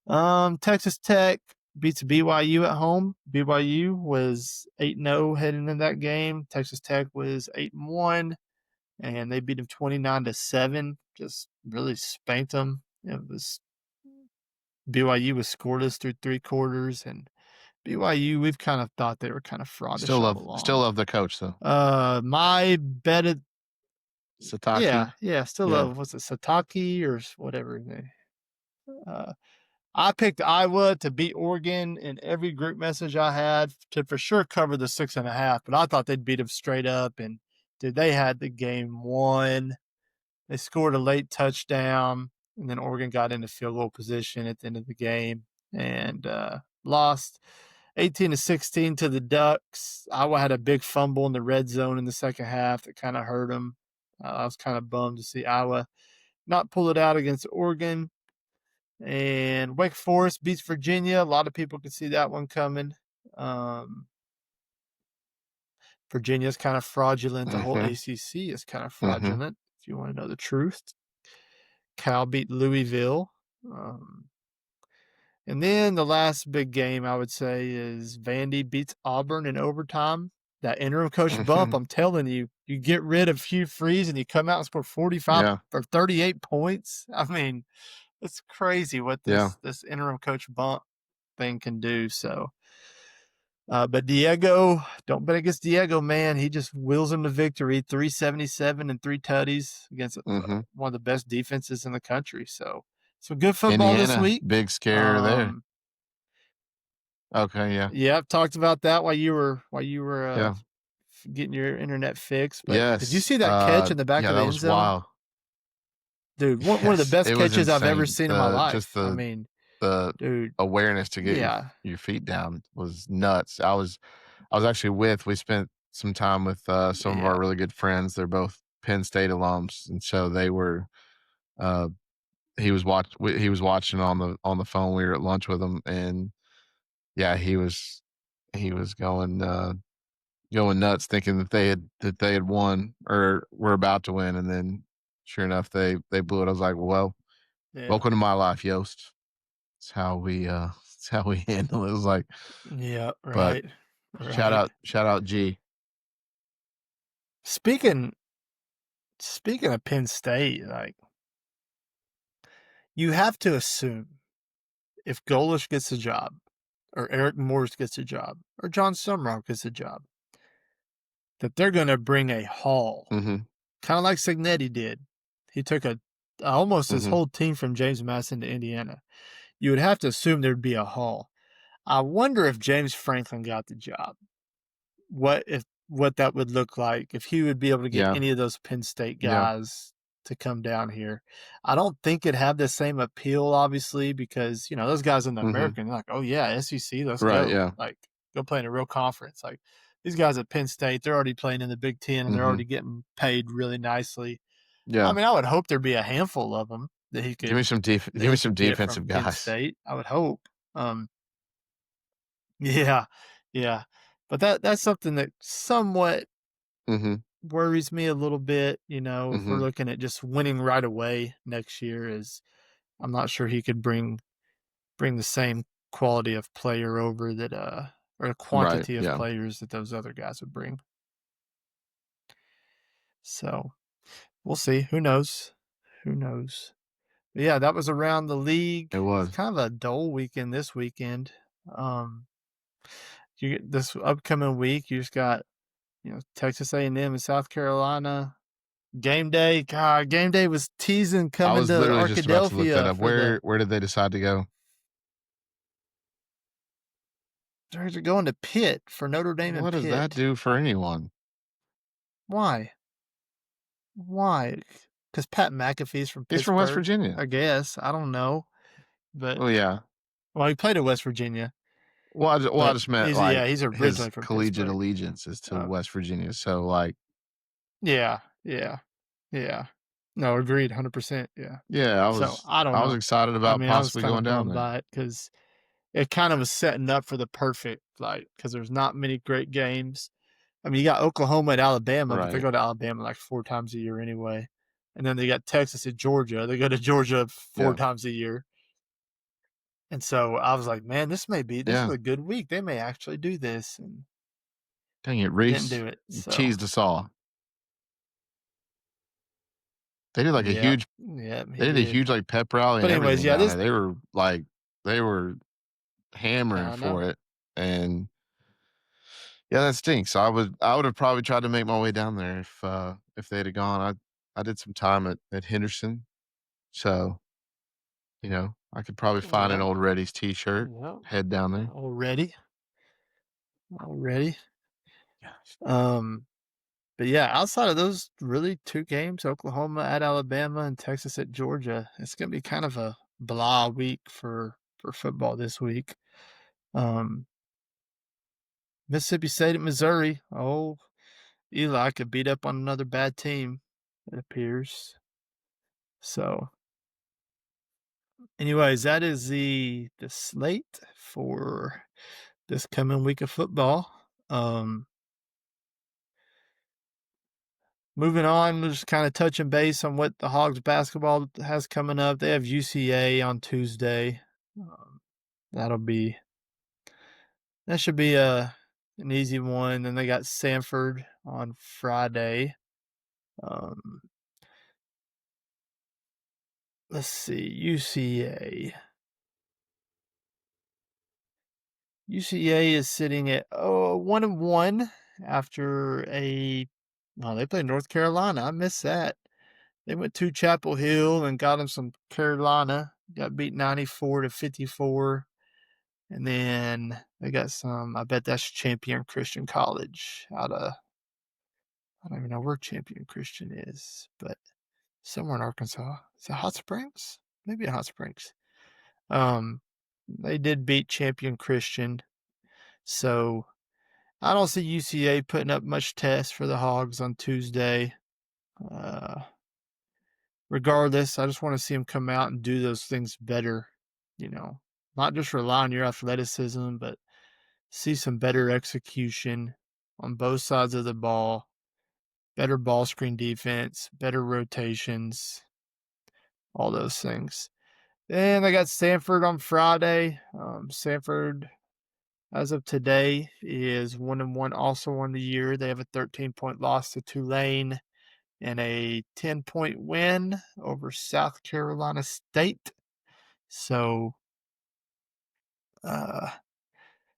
Texas Tech beats BYU at home. BYU was 8-0 heading in that game. Texas Tech was 8-1, and they beat them 29-7. Just really spanked them. It was BYU was scoreless through three quarters, and BYU, we've kind of thought they were kind of fraudish all Still along. love the coach though. My bet, Sataki. yeah, still Yeah. love. What's it, Sataki or whatever? Uh, I picked Iowa to beat Oregon in every group message I had to for sure cover the 6.5, but I thought they'd beat them straight up. And dude, they had the game won. They scored a late touchdown, and then Oregon got into field goal position at the end of the game and lost 18-16 to the Ducks. Iowa had a big fumble in the red zone in the second half that kind of hurt them. I was kind of bummed to see Iowa not pull it out against Oregon. And Wake Forest beats Virginia. A lot of people could see that one coming. Um, Virginia's kind of fraudulent. The whole Mm-hmm. ACC is kind of Mm-hmm. fraudulent, if you want to know the truth. Cal beat Louisville. Um, and then the last big game I would say is Vandy beats Auburn in overtime. That interim coach bump, Mm-hmm. I'm telling you, you get rid of Hugh Freeze and you come out and score 45 Yeah. or 38 points. I mean, it's crazy what Yeah. this interim coach bump thing can do. So, but Diego, don't bet against Diego, man. He just wills him to victory. 377 and three tutties against Mm-hmm. one of the best defenses in the country. So, some good football this Indiana, week. big scare there. Um, Okay, yeah. yeah, I've talked about that while you were Yeah. getting your internet fixed. But did you Yes. see that catch in the back Yeah, of that the end was zone? wild. Dude, one of the Yes, best it was catches I've ever insane. seen in my The just life. I mean, the dude, awareness to get yeah, your feet down was nuts. I was actually we spent some time with some of yeah, our really good friends. They're both Penn State alums, and so they were uh he was watching on the phone. We were at lunch with him, and yeah, he was going nuts thinking that they had won or were about to win, and then sure enough they blew it. I was like, well, yeah, welcome to my life, Yost. It's how we it's how we handle it. It was like, yeah, but right, right. shout out G. Speaking speaking of Penn State, like you have to assume if Golish gets a job, or Eric Morris gets a job, or John Sumrock gets a job, that they're going to bring a haul, Mhm. kind of like Signetti did. He took almost his Mhm. whole team from James Madison to Indiana. You would have to assume there'd be a haul. I wonder if James Franklin got the job. What that would look like if he would be able to get Yeah. any of those Penn State Yeah. guys to come down here. I don't think it'd have the same appeal, obviously, because those guys in the Mhm. American, they're like, oh yeah, SEC, let's Right, go, yeah. like go play in a real conference. Like these guys at Penn State, they're already playing in the Big Ten and they're Mhm. already getting paid really nicely. I Yeah. mean, I would hope there'd be a handful of them that he could that Give me he some could get from defensive Penn guys. State. I would hope. Um, yeah, yeah, but that's something that somewhat Mhm. worries me a little bit, if we're Mhm. looking at just winning right away next year is I'm not sure he could bring the same quality of player over that or Right, quantity of yeah. players that those other guys would bring. So, we'll see. Who knows? Who knows? But yeah, that was around the league. It It's was. kind of a dull weekend this weekend. You get this upcoming week, you just got, Texas A&M and South Carolina. Game day, God, game day was teasing I coming was to literally just about to look that Arkadelphia up. for the Where did they decide to go? they're going to Pitt for Notre Dame and What does that Pitt. do for anyone? Why? Why? Because Pat McAfee's from He's from West Pittsburgh, Virginia. I guess. I don't know, but Well, yeah. well, he played at West Virginia, I but just meant like he's his originally from collegiate Pittsburgh. allegiance is to Uh, West Virginia. So like, yeah, yeah, yeah. No, agreed, 100%. Yeah. yeah, So I don't I was know. excited I about mean, I was possibly kind going of down bummed there. by it because it kind of was setting up for the perfect, like, because there's not many great games. I mean, you got Oklahoma and Alabama, but they Right. go to Alabama like 4 times a year anyway. And then they got Texas and Georgia. They go to Georgia 4 Yeah. times a year. And so I was like, "Man, this is Yeah. a good week. They may actually do this," and Dang it, they didn't Reese. do it. You So, teased us all. They did like a yep, huge yep, he they did a did. huge like pep rally But and anyways, everything yeah, down this there. They were hammering I know. for it. And yeah, that stinks. I would have probably tried to make my way down there if they'd have gone. I did some time at Henderson. So, I could probably find an Yep, old Reddy's t-shirt, yep. head down there. Already, already. Yeah. Um, but yeah, outside of those really 2 games, Oklahoma at Alabama and Texas at Georgia, it's gonna be kind of a blah week for football this week. Um, Mississippi State at Missouri. Oh, Eli could beat up on another bad team, it appears. So, anyways, that is the slate for this coming week of football. Moving on, just kind of touching base on what the Hogs basketball has coming up. They have UCA on Tuesday. Um, that'll be that should be an easy one. Then they got Sanford on Friday. Um, let's see, UCA. UCA is sitting at 1-1 after a well, they played North Carolina. I missed that. They went to Chapel Hill and got them some Carolina. Got beat 94-54. And then they got some, I bet that's Champion Christian College out of, I don't even know where Champion Christian is, but somewhere in Arkansas. Is it Hot Springs? Maybe in Hot Springs. Um, they did beat Champion Christian. So I don't see UCA putting up much test for the Hogs on Tuesday. Uh, Regardless, I just want to see them come out and do those things better. You know, not just rely on your athleticism, but see some better execution on both sides of the ball, better ball screen defense, better rotations, all those things. And I got Stanford on Friday. Stanford, as of today, is 1-1 also on the year. They have a 13-point loss to Tulane and a 10-point win over South Carolina State. So, uh,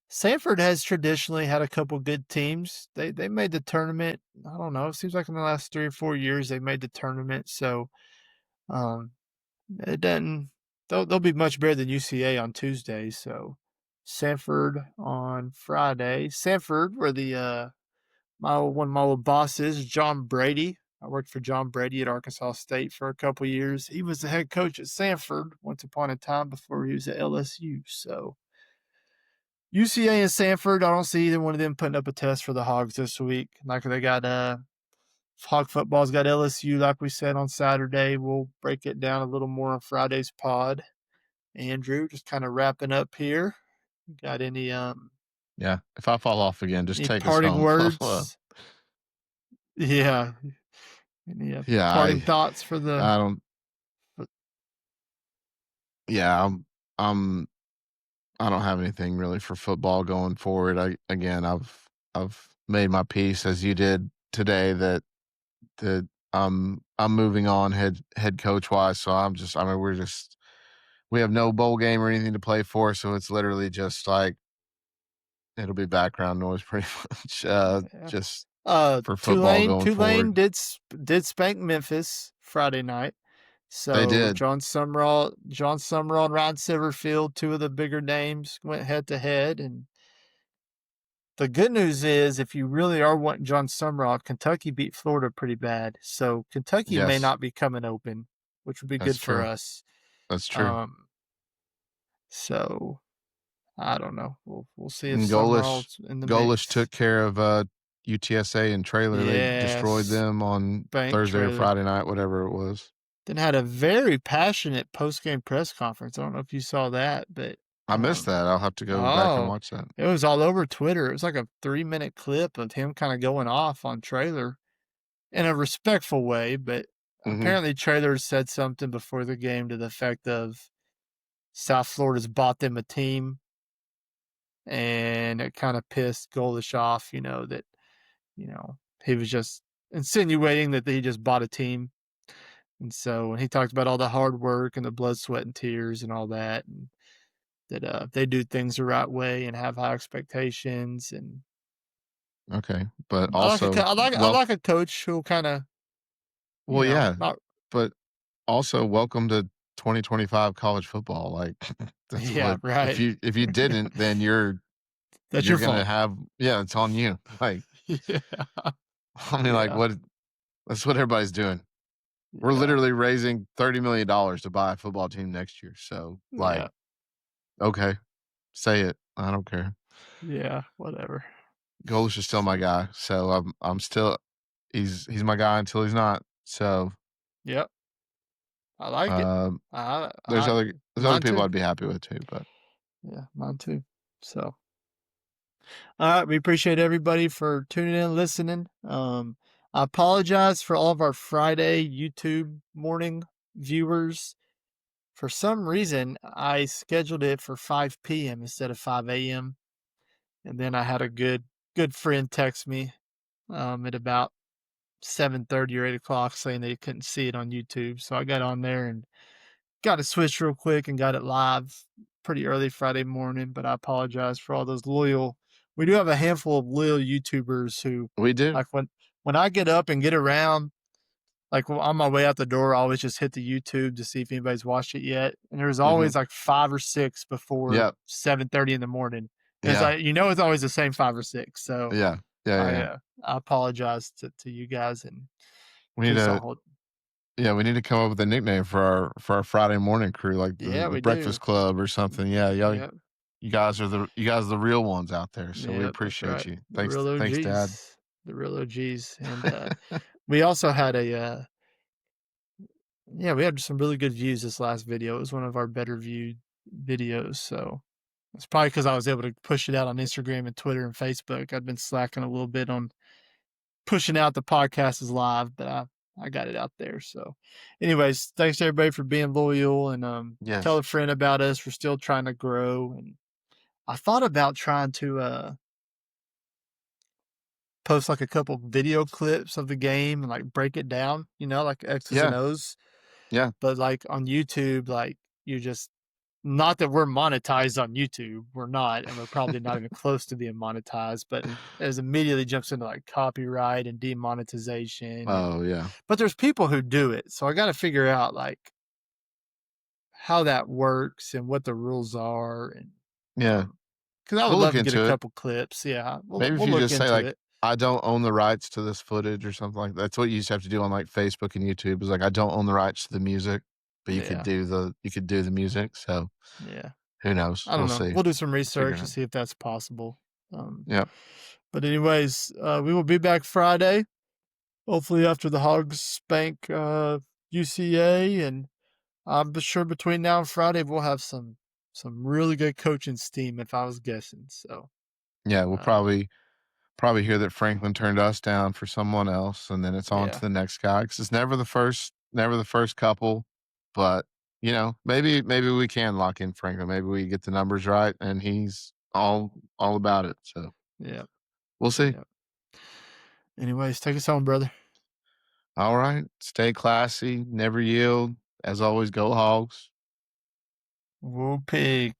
Sanford has traditionally had a couple good teams. They made the tournament. I don't know. It seems like in the last 3 or 4 years they made the tournament. So um, it doesn't. They'll be much better than UCA on Tuesday. So Sanford on Friday. Sanford, where the one of my old bosses, John Brady. I worked for John Brady at Arkansas State for a couple years. He was the head coach at Sanford once upon a time before he was at LSU. So UCA and Sanford, I don't see either one of them putting up a test for the Hogs this week. Like they got Hog football's got LSU, like we said on Saturday. We'll break it down a little more on Friday's pod. Andrew, just kind of wrapping up here. Got Yeah. If I fall off again, just any take us parting home. words? Yeah. Any Yeah, parting thoughts for the I don't for, yeah, I'm I don't have anything really for football going forward. I've made my peace as you did today that I'm moving on head coach wise. So I mean we have no bowl game or anything to play for, so it's literally just like it'll be background noise pretty much yeah. just for football Tulane going Tulane forward. did spank Memphis Friday night. They So did. John Summerall and Ryan Silverfield, two of the bigger names, went head to head. And the good news is, if you really are wanting John Summerall, Kentucky beat Florida pretty bad. So Kentucky may Yes, not be coming open, which would be that's good for true. us. That's true. Um, so I don't know. We'll see if And Summerall's in the Golish mix. took care of UTSA and Trailer. They destroyed Yes, them on bank Thursday or trailer. Friday night, whatever it was. Then had a very passionate post-game press conference. I don't know if you saw that, but I missed that. I'll have to go back and oh, watch that. it was all over Twitter. It was like a 3-minute clip of him kind of going off on Trailer in a respectful way, but Mhm. apparently Trailer said something before the game to the effect of South Florida's bought them a team, and it kind of pissed Golish off, that, he was just insinuating that he just bought a team. And so when he talked about all the hard work and the blood, sweat, and tears and all that, and that they do things the right way and have high expectations, and Okay, but I like a also, I well, like a coach who'll kind of, well, yeah, not but also welcome to 2025 college football. Like that's yeah, what right. if you didn't, then That's you're your gonna fault. have, yeah, it's on you. Like Yeah, I mean, like yeah, what that's what everybody's doing. We're yeah, literally raising $30 million to buy a football team next year. So like, yeah, okay, say it. I don't care. yeah. Whatever. Golish is still my guy. So I'm still he's my guy until he's not. So Yep, I like it. um I there's I other Mine people too. I'd be happy with too, but Yeah, mine too. So, all right, we appreciate everybody for tuning in, and listening. I apologize for all of our Friday YouTube morning viewers. For some reason, I scheduled it for 5 p.m. instead of 5 a.m. And then I had a good friend text me at about 7:30 or 8 o'clock saying they couldn't see it on YouTube. So I got on there and got it switched real quick and got it live pretty early Friday morning. But I apologize for all those loyal. We do have a handful of loyal YouTubers who, we do. like, when I get up and get around, like, on my way out the door, I always just hit the YouTube to see if anybody's watched it yet. And there's Mhm. always like 5 or 6 before Yep. 7:30 in the morning. And it's Yeah. like, it's always the same 5 or 6. So Yeah. Yeah, yeah, yeah. I apologize to you guys, and We need please don't to hold. yeah, we need to come up with a nickname for our Friday morning crew, like Yeah, the we do. Breakfast Club or something. Yeah, y'all Yep. you guys are the real ones out there, so we Yep, that's appreciate right. you. The real Thanks, Dad. OGs. The real OGs. And we also had yeah, we had some really good views this last video. It was one of our better viewed videos. So it's probably because I was able to push it out on Instagram and Twitter and Facebook. I'd been slacking a little bit on pushing out the podcast is live, but I got it out there. So, anyways, thanks to everybody for being loyal, and tell Yes. a friend about us. We're still trying to grow, and I thought about trying to post like a couple video clips of the game and like break it down, like X's and Yeah. O's. Yeah. But like on YouTube, like you just not that we're monetized on YouTube, we're not, and we're probably not even close to being monetized. But it immediately jumps into like copyright and demonetization, and Oh, yeah. but there's people who do it, so I got to figure out like how that works and what the rules are, and Yeah. because I would We'll look love to get a into it. couple clips. Yeah, we'll Maybe if we'll you look just say, into like, it. "I don't own the rights to this footage," or something like that's what you used to have to do on, like, Facebook and YouTube is, like, "I don't own the rights to the music," but Yeah, you could do the music, so yeah. who knows? I We'll don't know. see. We'll do some We'll figure research it to out. see if that's possible. Um, Yep. but anyways, we will be back Friday. Hopefully after the Hogs spank UCA, and I'm sure between now and Friday we'll have some really good coaching steam if I was guessing. So Yeah, we'll uh, probably hear that Franklin turned us down for someone else, and then it's on to yeah, the next guy. Because it's never the first couple, but, maybe we can lock in Franklin. Maybe we get the numbers right, and he's all about it, so yeah, we'll see. yeah. Anyways, take us home, brother. Alright, stay classy, never yield. As always, go Hogs. Woo pig.